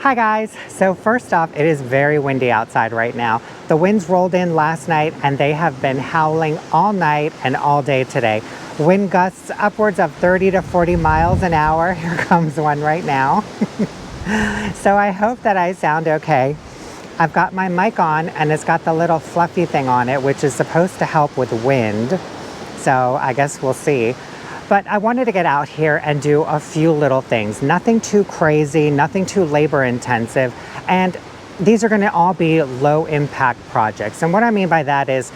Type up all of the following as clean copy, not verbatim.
Hi guys, so first off, it is very windy outside right now. The winds rolled in last night and they have been howling all night and all day today. Wind gusts upwards of 30 to 40 miles an hour. Here comes one right now. So I hope that I sound okay. I've got my mic on and it's got the little fluffy thing on it, which is supposed to help with wind. So I guess we'll see. But I wanted to get out here and do a few little things. Nothing too crazy, nothing too labor intensive. And these are gonna all be low impact projects. And what I mean by that is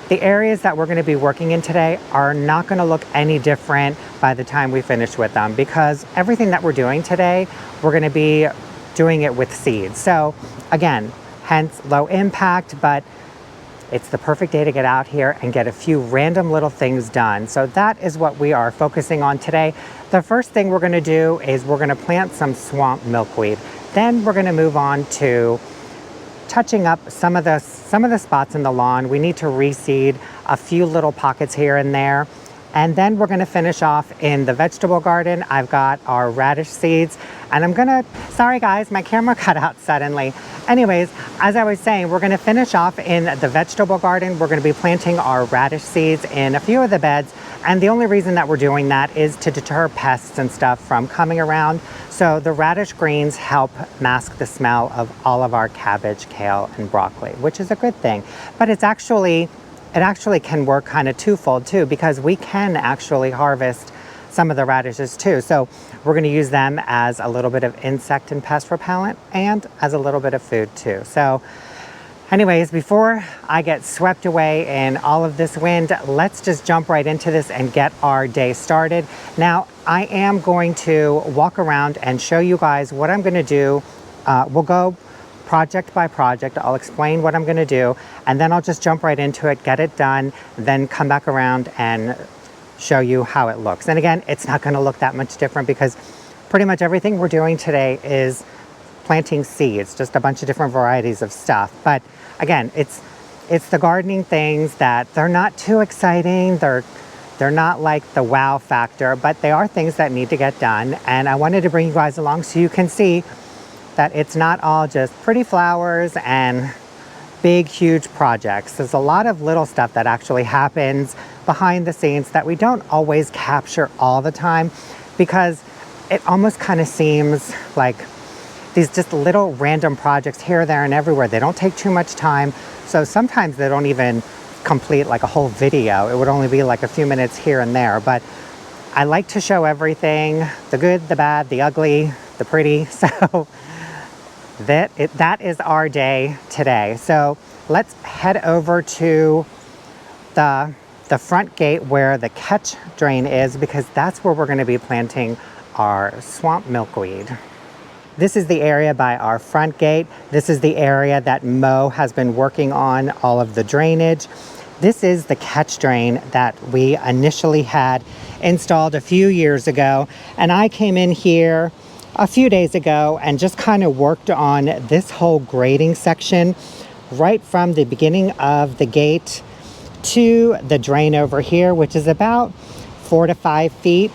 the areas that we're gonna be working in today are not gonna look any different by the time we finish with them, because everything that we're doing today, we're gonna be doing it with seeds. So again, hence low impact, but it's the perfect day to get out here and get a few random little things done. So that is what we are focusing on today. The first thing we're gonna do is we're gonna plant some swamp milkweed. Then we're gonna move on to touching up some of the spots in the lawn. We need to reseed a few little pockets here and there. And then we're gonna finish off in the vegetable garden. I've got our radish seeds and sorry guys, my camera cut out suddenly. Anyways, as I was saying, we're gonna finish off in the vegetable garden. We're gonna be planting our radish seeds in a few of the beds. And the only reason that we're doing that is to deter pests and stuff from coming around. So the radish greens help mask the smell of all of our cabbage, kale, and broccoli, which is a good thing. But it actually can work kind of twofold too, because we can actually harvest some of the radishes too. So we're going to use them as a little bit of insect and pest repellent and as a little bit of food too. So anyways, before I get swept away in all of this wind, let's just jump right into this and get our day started. Now, I am going to walk around and show you guys what I'm going to do. We'll go project by project. I'll explain what I'm going to do, and then I'll just jump right into it, get it done, then come back around and show you how it looks. And again, it's not going to look that much different because pretty much everything we're doing today is planting seeds, just a bunch of different varieties of stuff. But again, it's the gardening things that they're not too exciting. They're not like the wow factor, but they are things that need to get done. And I wanted to bring you guys along so you can see that it's not all just pretty flowers and big, huge projects. There's a lot of little stuff that actually happens behind the scenes that we don't always capture all the time, because it almost kind of seems like these just little random projects here, there, and everywhere. They don't take too much time. So sometimes they don't even complete like a whole video. It would only be like a few minutes here and there. But I like to show everything, the good, the bad, the ugly, the pretty. So that is our day today. So let's head over to the front gate where the catch drain is, because that's where we're going to be planting our swamp milkweed. This is the area by our front gate. This is the area that Mo has been working on all of the drainage. This is the catch drain that we initially had installed a few years ago. And I came in here a few days ago and just kind of worked on this whole grading section right from the beginning of the gate to the drain over here, which is about 4 to 5 feet.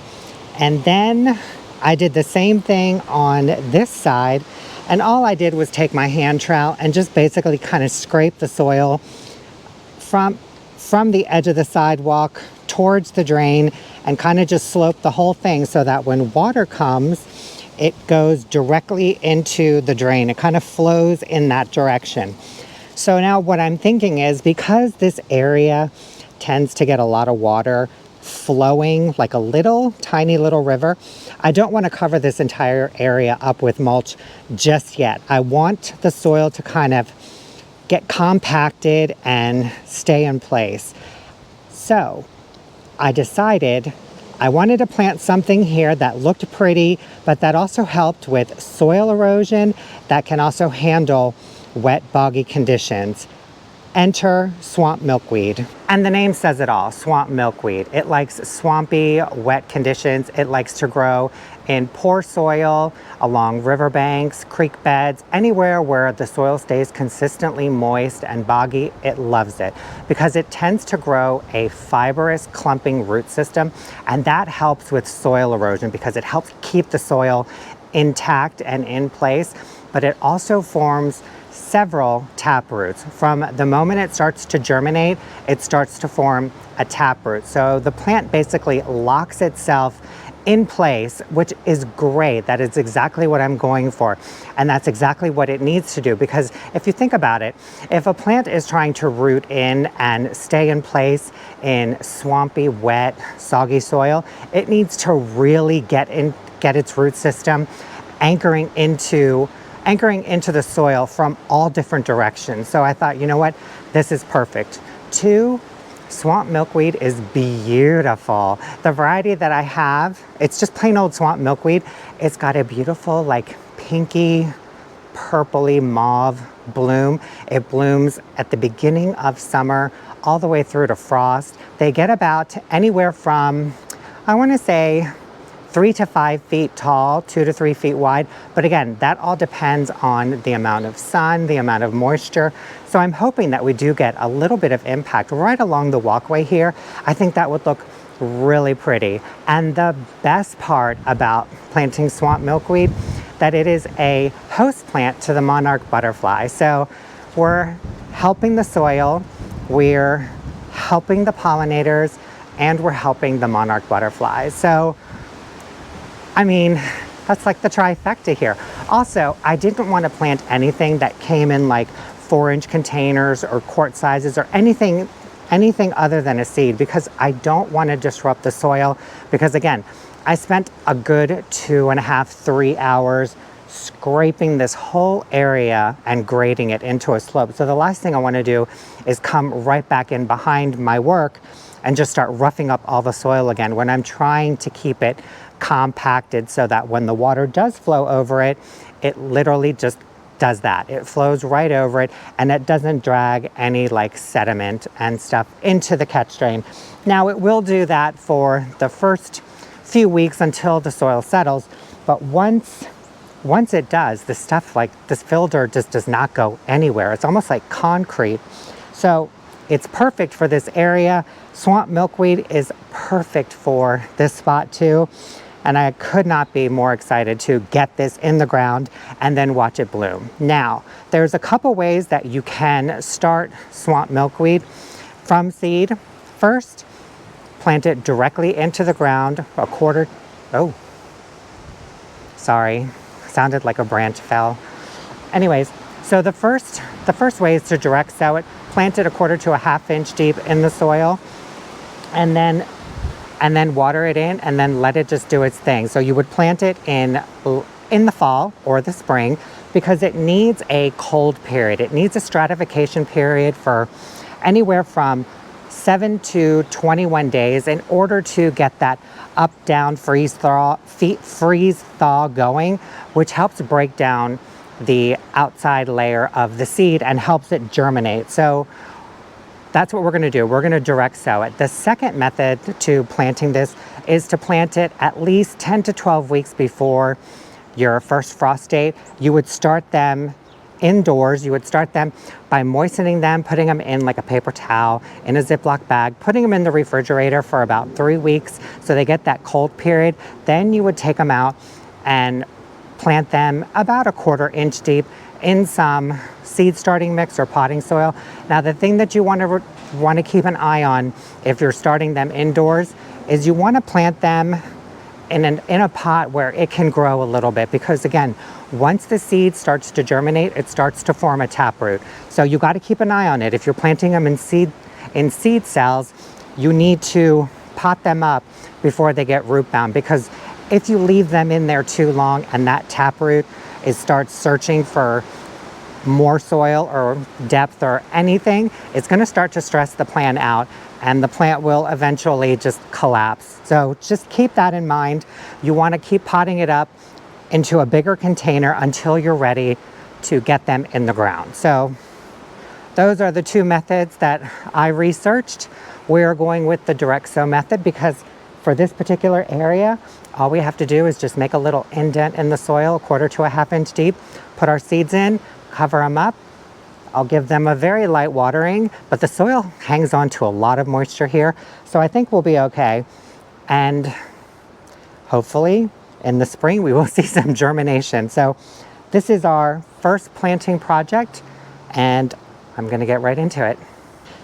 And then I did the same thing on this side, and all I did was take my hand trowel and just basically kind of scrape the soil from the edge of the sidewalk towards the drain and kind of just slope the whole thing so that when water comes, it goes directly into the drain. It kind of flows in that direction. So now what I'm thinking is, because this area tends to get a lot of water flowing like a tiny little river, I don't want to cover this entire area up with mulch just yet. I want the soil to kind of get compacted and stay in place. So I decided I wanted to plant something here that looked pretty, but that also helped with soil erosion, that can also handle wet, boggy conditions. Enter swamp milkweed. And the name says it all, swamp milkweed. It likes swampy, wet conditions. It likes to grow in poor soil, along riverbanks, creek beds, anywhere where the soil stays consistently moist and boggy. It loves it because it tends to grow a fibrous, clumping root system, and that helps with soil erosion because it helps keep the soil intact and in place, but it also forms several tap roots. From the moment it starts to germinate, it starts to form a tap root. So the plant basically locks itself in place, which is great. That is exactly what I'm going for. And that's exactly what it needs to do, because if you think about it, if a plant is trying to root in and stay in place in swampy, wet, soggy soil, it needs to really get its root system anchoring into the soil from all different directions. So I thought, you know what, this is perfect. Two, swamp milkweed is beautiful. The variety that I have, it's just plain old swamp milkweed. It's got a beautiful like pinky, purpley mauve bloom. It blooms at the beginning of summer all the way through to frost. They get about anywhere from, I want to say, 3 to 5 feet tall, 2 to 3 feet wide. But again, that all depends on the amount of sun, the amount of moisture. So I'm hoping that we do get a little bit of impact right along the walkway here. I think that would look really pretty. And the best part about planting swamp milkweed, that it is a host plant to the monarch butterfly. So we're helping the soil, we're helping the pollinators, and we're helping the monarch butterflies. So I mean, that's like the trifecta here. Also, I didn't want to plant anything that came in like 4-inch containers or quart sizes or anything other than a seed, because I don't want to disrupt the soil. Because again, I spent a good 2.5, 3 hours scraping this whole area and grading it into a slope. So the last thing I want to do is come right back in behind my work and just start roughing up all the soil again when I'm trying to keep it compacted so that when the water does flow over it, it literally just does that. It flows right over it and it doesn't drag any like sediment and stuff into the catch drain. Now it will do that for the first few weeks until the soil settles, but once it does, the stuff like this fill dirt just does not go anywhere. It's almost like concrete. So it's perfect for this area. Swamp milkweed is perfect for this spot too. And I could not be more excited to get this in the ground and then watch it bloom. Now, there's a couple ways that you can start swamp milkweed from seed. First, plant it directly into the ground, sounded like a branch fell. Anyways, so the first way is to direct sow it. Plant it 1/4 to 1/2 inch deep in the soil, and then water it in, and then let it just do its thing. So you would plant it in the fall or the spring, because it needs a cold period. It needs a stratification period for anywhere from 7 to 21 days in order to get that up, down, freeze thaw going, which helps break down the outside layer of the seed and helps it germinate. So that's what we're going to do. We're going to direct sow it. The second method to planting this is to plant it at least 10 to 12 weeks before your first frost date. You would start them indoors. You would start them by moistening them, putting them in like a paper towel in a Ziploc bag, putting them in the refrigerator for about 3 weeks so they get that cold period. Then you would take them out and plant them about 1/4 inch deep in some seed starting mix or potting soil. Now the thing that you want to keep an eye on if you're starting them indoors is you want to plant them in a pot where it can grow a little bit, because again, once the seed starts to germinate, it starts to form a taproot. So you got to keep an eye on it. If you're planting them in seed cells, you need to pot them up before they get root bound, because if you leave them in there too long and that taproot starts searching for more soil or depth or anything, it's going to start to stress the plant out and the plant will eventually just collapse. So just keep that in mind. You want to keep potting it up into a bigger container until you're ready to get them in the ground. So those are the two methods that I researched. We're going with the direct sow method because for this particular area, all we have to do is just make a little indent in the soil, 1/4 to 1/2 inch deep, put our seeds in, cover them up. I'll give them a very light watering, but the soil hangs on to a lot of moisture here, so I think we'll be okay. And hopefully in the spring we will see some germination. So this is our first planting project, and I'm gonna get right into it.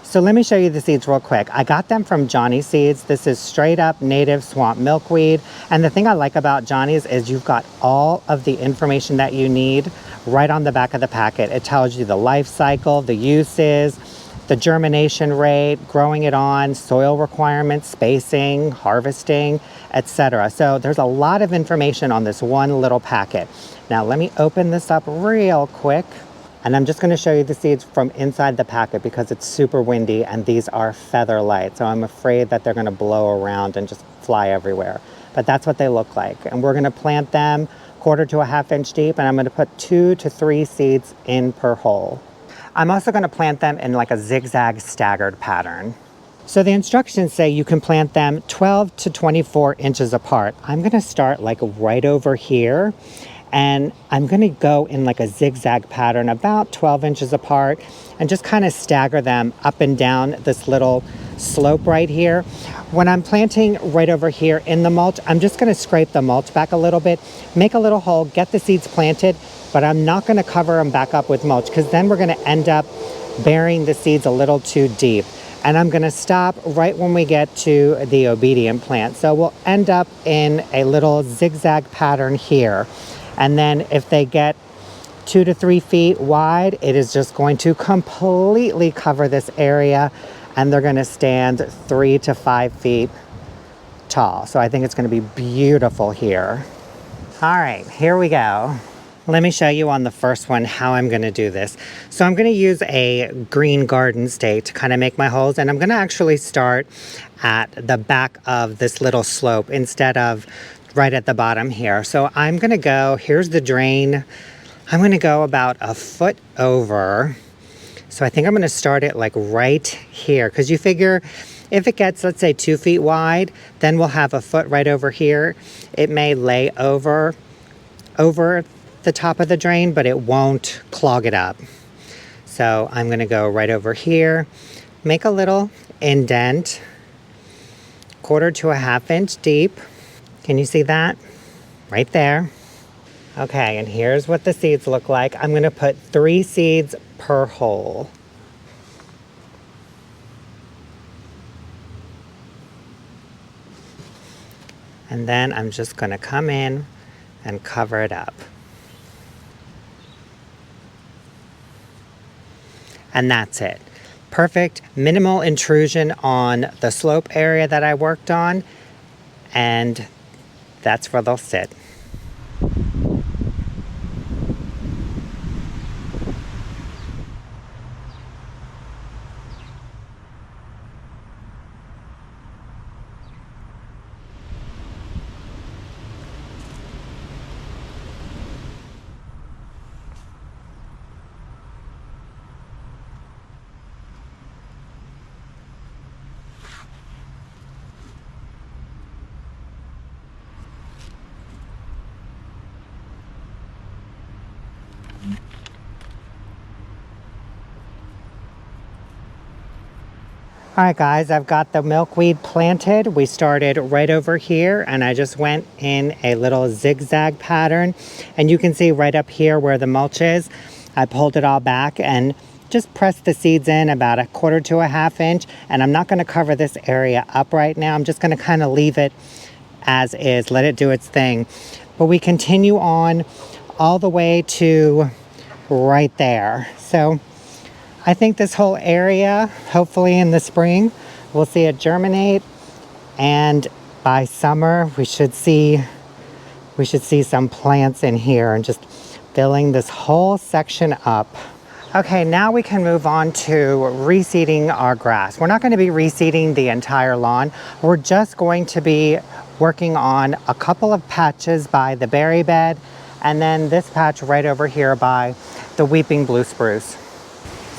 So let me show you the seeds real quick. I got them from Johnny Seeds. This is straight up native swamp milkweed. And the thing I like about Johnny's is you've got all of the information that you need right on the back of the packet. It tells you the life cycle, the uses, the germination rate, growing it on, soil requirements, spacing, harvesting, etc. So there's a lot of information on this one little packet. Now let me open this up real quick. And I'm just going to show you the seeds from inside the packet because it's super windy and these are feather light. So I'm afraid that they're going to blow around and just fly everywhere. But that's what they look like. And we're going to plant them 1/4 to 1/2 inch deep, and I'm going to put 2 to 3 seeds in per hole. I'm also going to plant them in like a zigzag staggered pattern. So the instructions say you can plant them 12 to 24 inches apart. I'm going to start like right over here. And I'm going to go in like a zigzag pattern about 12 inches apart and just kind of stagger them up and down this little slope right here. When I'm planting right over here in the mulch, I'm just going to scrape the mulch back a little bit, make a little hole, get the seeds planted, but I'm not going to cover them back up with mulch because then we're going to end up burying the seeds a little too deep. And I'm going to stop right when we get to the obedient plant. So we'll end up in a little zigzag pattern here. And then if they get 2 to 3 feet wide, it is just going to completely cover this area, and they're going to stand 3 to 5 feet tall. So I think it's going to be beautiful here. All right, here we go. Let me show you on the first one how I'm going to do this. So I'm going to use a green garden stake to kind of make my holes, and I'm going to actually start at the back of this little slope instead of right at the bottom here. So I'm going to go, here's the drain. I'm going to go about a foot over. So I think I'm going to start it like right here, because you figure if it gets, let's say 2 feet wide, then we'll have a foot right over here. It may lay over the top of the drain, but it won't clog it up. So I'm going to go right over here, make a little indent, 1/4 to 1/2 inch deep. Can you see that? Right there. Okay, and here's what the seeds look like. I'm going to put 3 seeds per hole. And then I'm just going to come in and cover it up. And that's it. Perfect, minimal intrusion on the slope area that I worked on. And that's where they'll sit. All right, guys, I've got the milkweed planted. We started right over here, and I just went in a little zigzag pattern. And you can see right up here where the mulch is, I pulled it all back and just pressed the seeds in about 1/4 to 1/2 inch. And I'm not going to cover this area up right now. I'm just going to kind of leave it as is, let it do its thing. But we continue on all the way to right there. So I think this whole area, hopefully in the spring, we'll see it germinate, and by summer we should see some plants in here and just filling this whole section up. Okay, now we can move on to reseeding our grass. We're not going to be reseeding the entire lawn. We're just going to be working on a couple of patches by the berry bed, and then this patch right over here by the weeping blue spruce.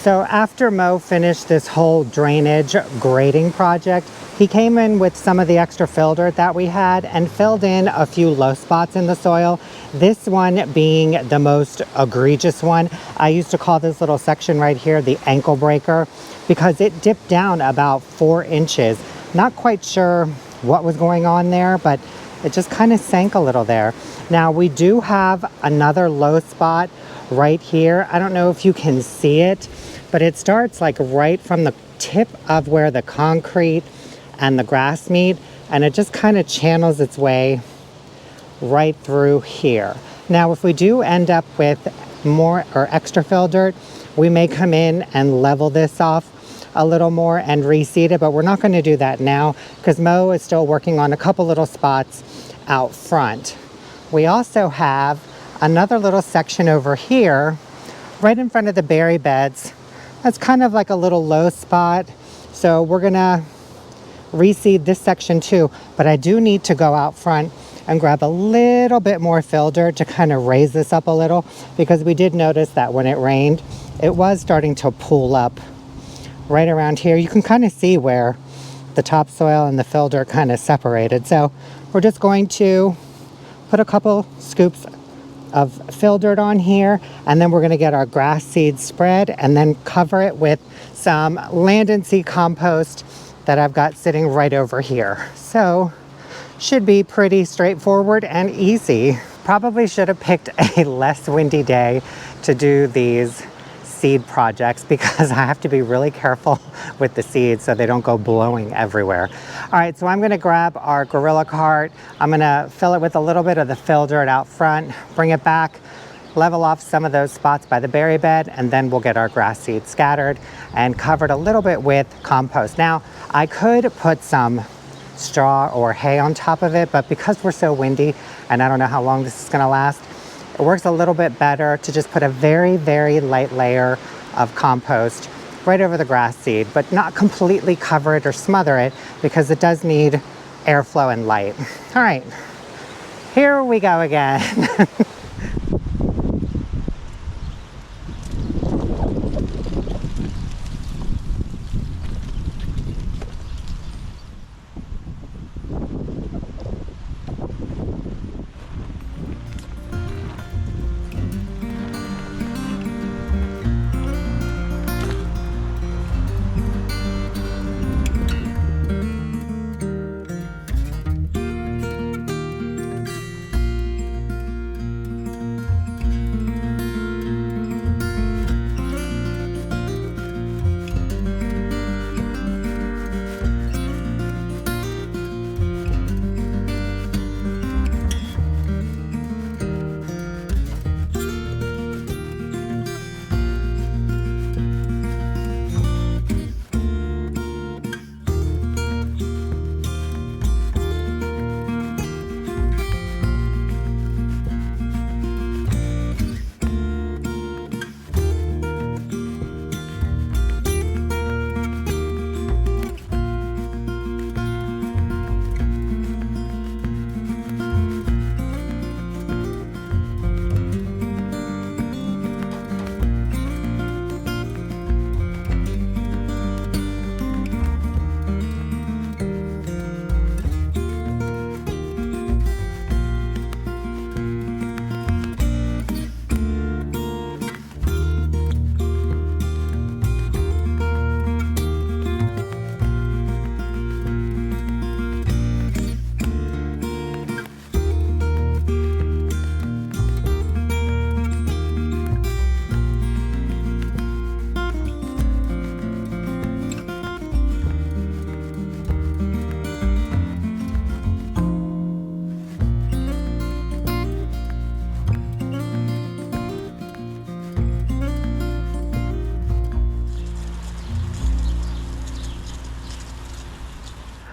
So after Mo finished this whole drainage grading project, he came in with some of the extra fill dirt that we had and filled in a few low spots in the soil. This one being the most egregious one. I used to call this little section right here the ankle breaker because it dipped down about 4 inches. Not quite sure what was going on there, but it just kind of sank a little there. Now we do have another low spot right here. I don't know if you can see it, but it starts like right from the tip of where the concrete and the grass meet, and it just kind of channels its way right through here. Now, if we do end up with more or extra fill dirt, we may come in and level this off a little more and reseed it, but we're not going to do that now because Mo is still working on a couple little spots out front. We also have another little section over here right in front of the berry beds. That's kind of like a little low spot, so we're gonna reseed this section too, but I do need to go out front and grab a little bit more fill dirt to kind of raise this up a little, because we did notice that when it rained, it was starting to pool up right around here. You can kind of see where the topsoil and the fill dirt kind of separated. So we're just going to put a couple scoops of fill dirt on here, and then we're going to get our grass seed spread and then cover it with some land and sea compost that I've got sitting right over here. So should be pretty straightforward and easy. Probably should have picked a less windy day to do these seed projects because I have to be really careful with the seeds so they don't go blowing everywhere. All right, so I'm gonna grab our Gorilla cart. I'm gonna fill it with a little bit of the fill dirt out front, bring it back, level off some of those spots by the berry bed, and then we'll get our grass seed scattered and covered a little bit with compost. Now, I could put some straw or hay on top of it, but because we're so windy and I don't know how long this is gonna last, it works a little bit better to just put a very, very light layer of compost right over the grass seed, but not completely cover it or smother it because it does need airflow and light. All right, here we go again.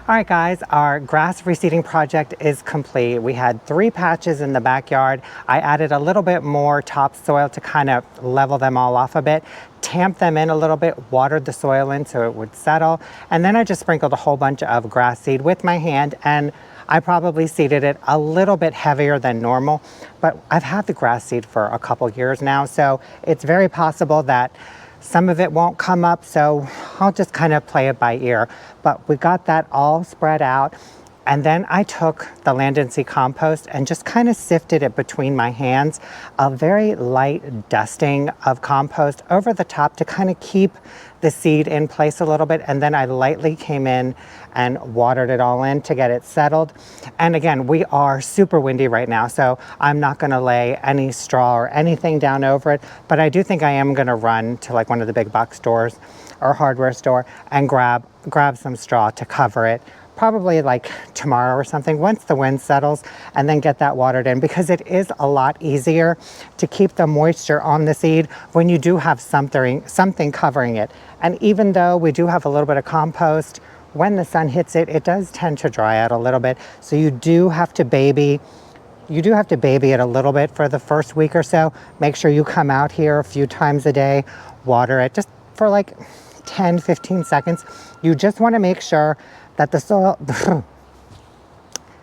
All right guys, our grass reseeding project is complete. We had 3 patches in the backyard. I added a little bit more topsoil to kind of level them all off a bit, tamped them in a little bit, watered the soil in so it would settle, and then I just sprinkled a whole bunch of grass seed with my hand, and I probably seeded it a little bit heavier than normal, but I've had the grass seed for a couple years now, so it's very possible that some of it won't come up, so I'll just kind of play it by ear. But we got that all spread out. And then I took the Land and Sea compost and just kind of sifted it between my hands, a very light dusting of compost over the top to kind of keep the seed in place a little bit. And then I lightly came in and watered it all in to get it settled. And again, we are super windy right now, so I'm not gonna lay any straw or anything down over it, but I do think I am gonna run to like one of the big box stores or hardware store and grab some straw to cover it, probably like tomorrow or something once the wind settles, and then get that watered in, because it is a lot easier to keep the moisture on the seed when you do have something covering it. And even though we do have a little bit of compost, when the sun hits it, it does tend to dry out a little bit. So you do have to baby it a little bit for the first week or so. Make sure you come out here a few times a day, water it just for like 10, 15 seconds. You just want to make sure that the soil,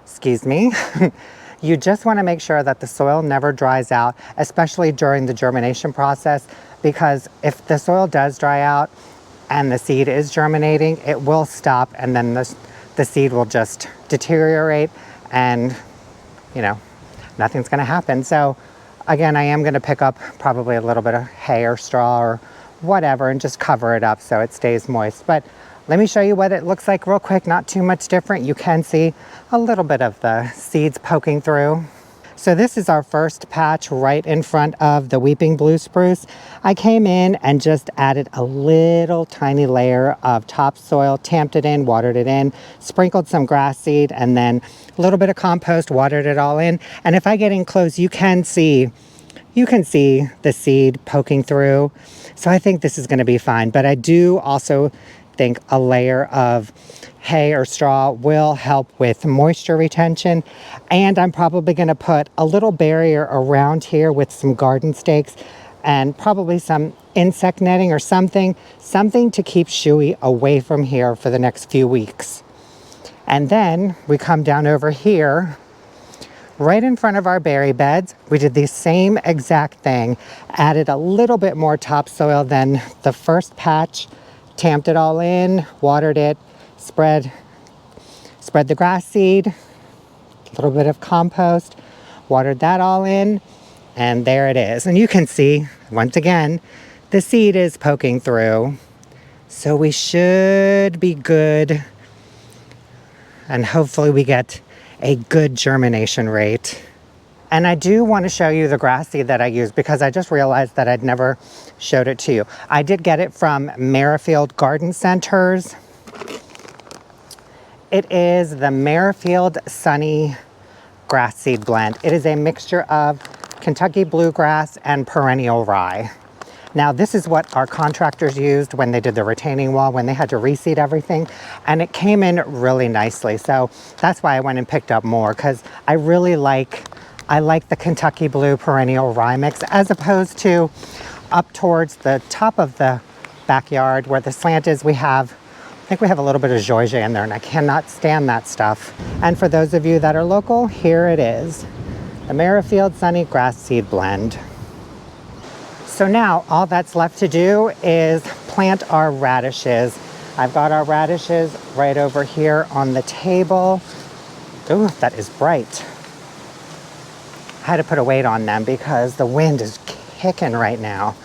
excuse me, you just want to make sure that the soil never dries out, especially during the germination process, because if the soil does dry out and the seed is germinating, it will stop, and then the seed will just deteriorate, and you know, nothing's going to happen. So again, I am going to pick up probably a little bit of hay or straw or whatever and just cover it up so it stays moist. But let me show you what it looks like real quick. Not too much different. You can see a little bit of the seeds poking through. So this is our first patch right in front of the weeping blue spruce. I came in and just added a little tiny layer of topsoil, tamped it in, watered it in, sprinkled some grass seed, and then a little bit of compost, watered it all in. And if I get in close, you can see the seed poking through. So I think this is going to be fine. But I do also think a layer of hay or straw will help with moisture retention. And I'm probably going to put a little barrier around here with some garden stakes and probably some insect netting or something to keep Shuey away from here for the next few weeks. And then we come down over here, right in front of our berry beds. We did the same exact thing, added a little bit more topsoil than the first patch, tamped it all in, watered it, spread the grass seed, a little bit of compost, watered that all in, and there it is. And you can see, once again, the seed is poking through. So we should be good, and hopefully we get a good germination rate. And I do want to show you the grass seed that I used, because I just realized that I'd never showed it to you. I did get it from Merrifield Garden Centers. It is the Merrifield Sunny Grass Seed Blend. It is a mixture of Kentucky bluegrass and perennial rye. Now, this is what our contractors used when they did the retaining wall, when they had to reseed everything, and it came in really nicely. So that's why I went and picked up more, because I like the Kentucky Blue Perennial Rye mix, as opposed to up towards the top of the backyard where the slant is. I think we have a little bit of Georgia in there, and I cannot stand that stuff. And for those of you that are local, here it is, the Merrifield Sunny Grass Seed Blend. So now all that's left to do is plant our radishes. I've got our radishes right over here on the table. Ooh, that is bright. I had to put a weight on them because the wind is kicking right now.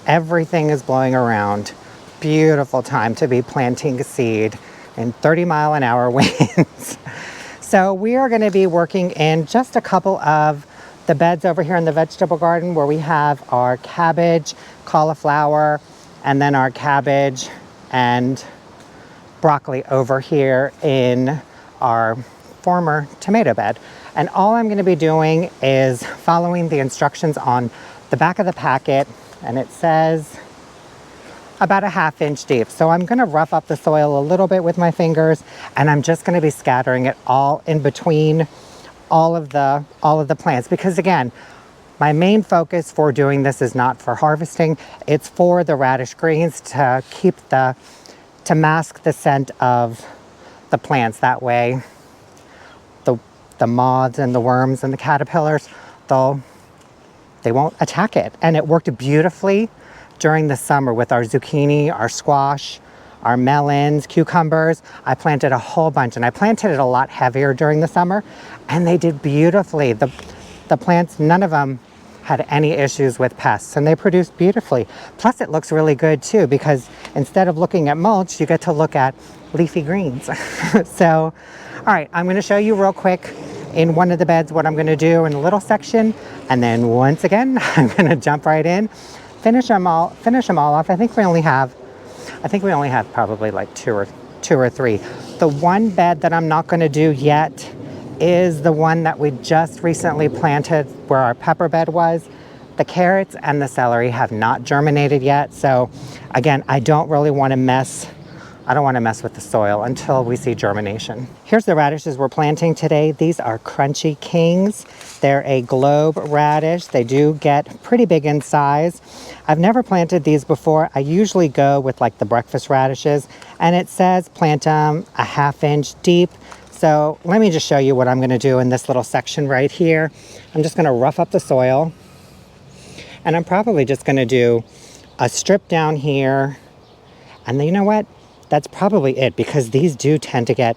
Everything is blowing around. Beautiful time to be planting seed in 30-mile-an-hour winds. So we are going to be working in just a couple of the beds over here in the vegetable garden, where we have our cabbage, cauliflower, and then our cabbage and broccoli over here in our former tomato bed. And all I'm going to be doing is following the instructions on the back of the packet, and it says about a 1/2 inch deep. So I'm going to rough up the soil a little bit with my fingers, and I'm just going to be scattering it all in between all of the plants, because again, my main focus for doing this is not for harvesting. It's for the radish greens to to mask the scent of the plants. That way the moths and the worms and the caterpillars, they won't attack it. And it worked beautifully during the summer with our zucchini, our squash, our melons, cucumbers. I planted a whole bunch, and I planted it a lot heavier during the summer, and they did beautifully. The plants, none of them had any issues with pests, and they produced beautifully. Plus it looks really good too, because instead of looking at mulch, you get to look at leafy greens. So, all right, I'm gonna show you real quick in one of the beds what I'm gonna do in a little section, and then once again, I'm gonna jump right in, finish them all off. I think we only have probably like two or three. The one bed that I'm not gonna do yet is the one that we just recently planted where our pepper bed was. The carrots and the celery have not germinated yet. So again, I don't want to mess with the soil until we see germination. Here's the radishes we're planting today. These are Crunchy Kings. They're a globe radish. They do get pretty big in size. I've never planted these before. I usually go with like the breakfast radishes, and it says plant them a 1/2 inch deep. So let me just show you what I'm gonna do in this little section right here. I'm just gonna rough up the soil, and I'm probably just gonna do a strip down here. And then you know what? That's probably it, because these do tend to get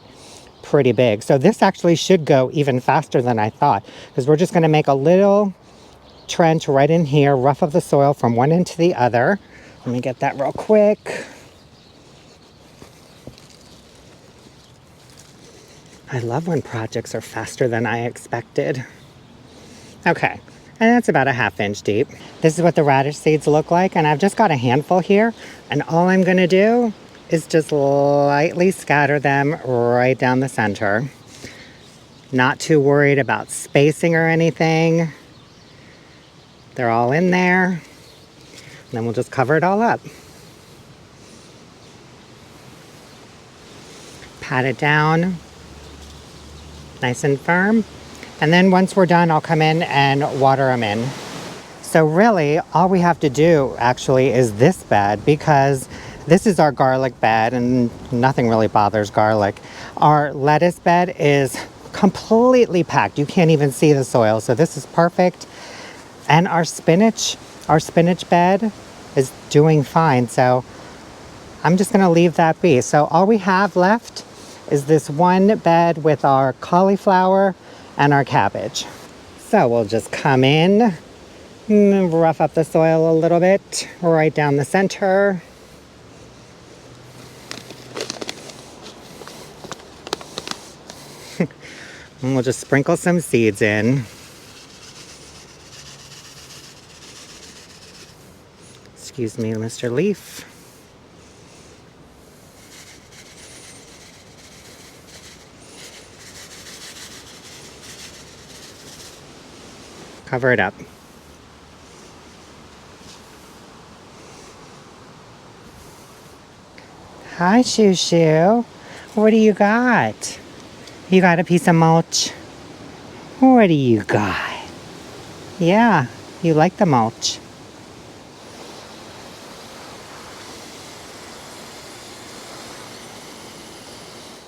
pretty big. So this actually should go even faster than I thought, because we're just gonna make a little trench right in here, rough up the soil from one end to the other. Let me get that real quick. I love when projects are faster than I expected. Okay, and that's about a 1/2 inch deep. This is what the radish seeds look like, and I've just got a handful here, and all I'm gonna do is just lightly scatter them right down the center. Not too worried about spacing or anything. They're all in there, and then we'll just cover it all up. Pat it down nice and firm. And then once we're done, I'll come in and water them in. So really, all we have to do actually is this bed, because this is our garlic bed and nothing really bothers garlic. Our lettuce bed is completely packed. You can't even see the soil, so this is perfect. And our spinach bed is doing fine, so I'm just gonna leave that be. So all we have left is this one bed with our cauliflower and our cabbage. So we'll just come in, rough up the soil a little bit, right down the center. And we'll just sprinkle some seeds in. Excuse me, Mr. Leaf. Cover it up. Hi, Shoo Shoo. What do you got? You got a piece of mulch? What do you got? Yeah, you like the mulch.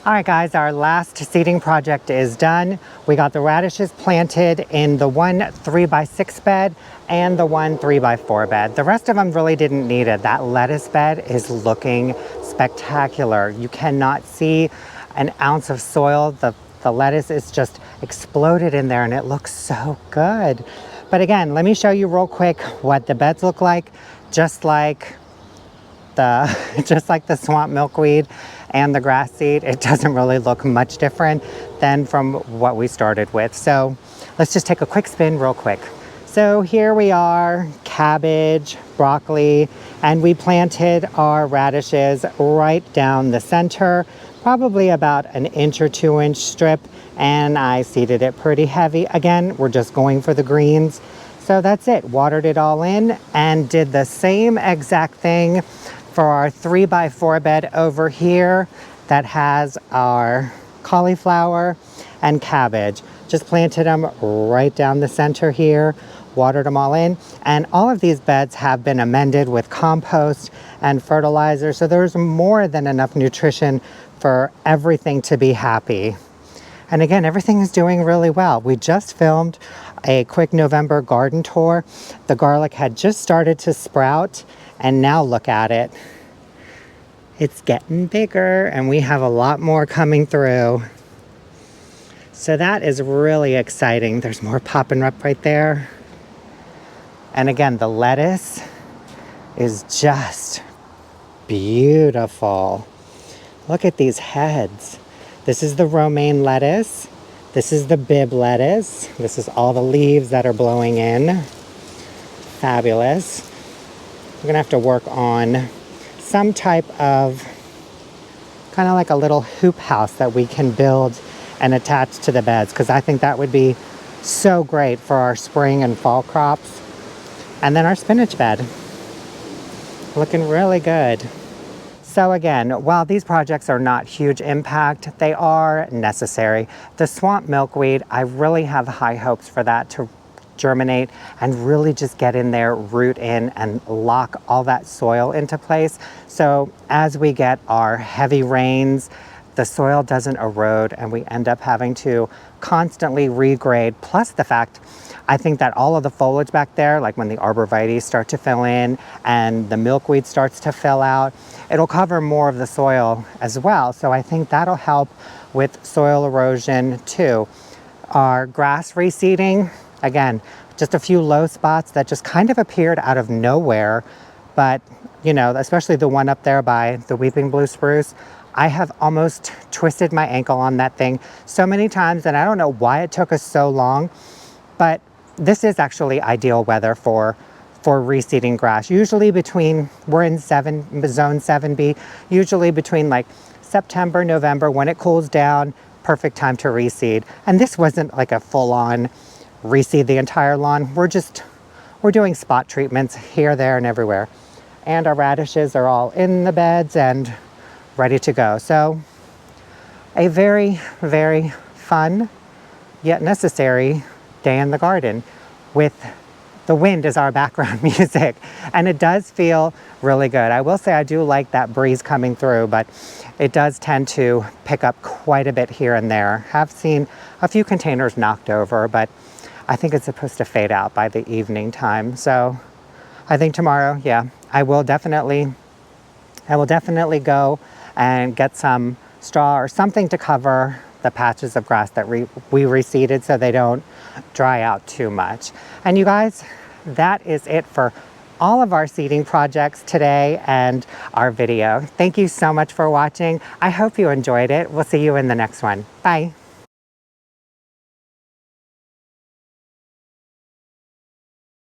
All right, guys, our last seeding project is done. We got the radishes planted in the one 3x6 bed and the one 3x4 bed. The rest of them really didn't need it. That lettuce bed is looking spectacular. You cannot see an ounce of soil. The lettuce is just exploded in there, and it looks so good. But again, let me show you real quick what the beds look like, just like the swamp milkweed and the grass seed. It doesn't really look much different than from what we started with. So let's just take a quick spin real quick. So here we are, cabbage, broccoli, and we planted our radishes right down the center, probably about an inch or 2 inch strip, and I seeded it pretty heavy. Again, we're just going for the greens. So that's it, watered it all in and did the same exact thing for our 3x4 bed over here that has our cauliflower and cabbage. Just planted them right down the center here, watered them all in, and all of these beds have been amended with compost and fertilizer, so there's more than enough nutrition for everything to be happy. And again, everything is doing really well. We just filmed a quick November garden tour. The garlic had just started to sprout, and now look at it. It's getting bigger and we have a lot more coming through. So that is really exciting. There's more popping up right there. And again, the lettuce is just beautiful. Look at these heads. This is the romaine lettuce. This is the bib lettuce. This is all the leaves that are blowing in. Fabulous. We're gonna have to work on some type of kind of like a little hoop house that we can build and attach to the beds, because I think that would be so great for our spring and fall crops. And then our spinach bed. Looking really good. So again, while these projects are not huge impact, they are necessary. The swamp milkweed, I really have high hopes for that to germinate and really just get in there, root in, and lock all that soil into place. So as we get our heavy rains, the soil doesn't erode and we end up having to constantly regrade. Plus the fact, I think that all of the foliage back there, like when the arborvitaes start to fill in and the milkweed starts to fill out, it'll cover more of the soil as well. So I think that'll help with soil erosion too. Our grass reseeding, again, just a few low spots that just kind of appeared out of nowhere. But, you know, especially the one up there by the weeping blue spruce, I have almost twisted my ankle on that thing so many times, and I don't know why it took us so long, but this is actually ideal weather for reseeding grass. Usually between, we're in zone 7B, usually between like September, November, when it cools down, perfect time to reseed. And this wasn't like a full-on reseed the entire lawn. We're doing spot treatments here, there, and everywhere. And our radishes are all in the beds and ready to go. So a very, very fun yet necessary day in the garden with the wind as our background music. And it does feel really good. I will say I do like that breeze coming through, but it does tend to pick up quite a bit here and there. Have seen a few containers knocked over, but I think it's supposed to fade out by the evening time. So I think tomorrow, yeah, I will definitely go and get some straw or something to cover the patches of grass that we reseeded so they don't dry out too much. And you guys, that is it for all of our seeding projects today and our video. Thank you so much for watching. I hope you enjoyed it. We'll see you in the next one. Bye.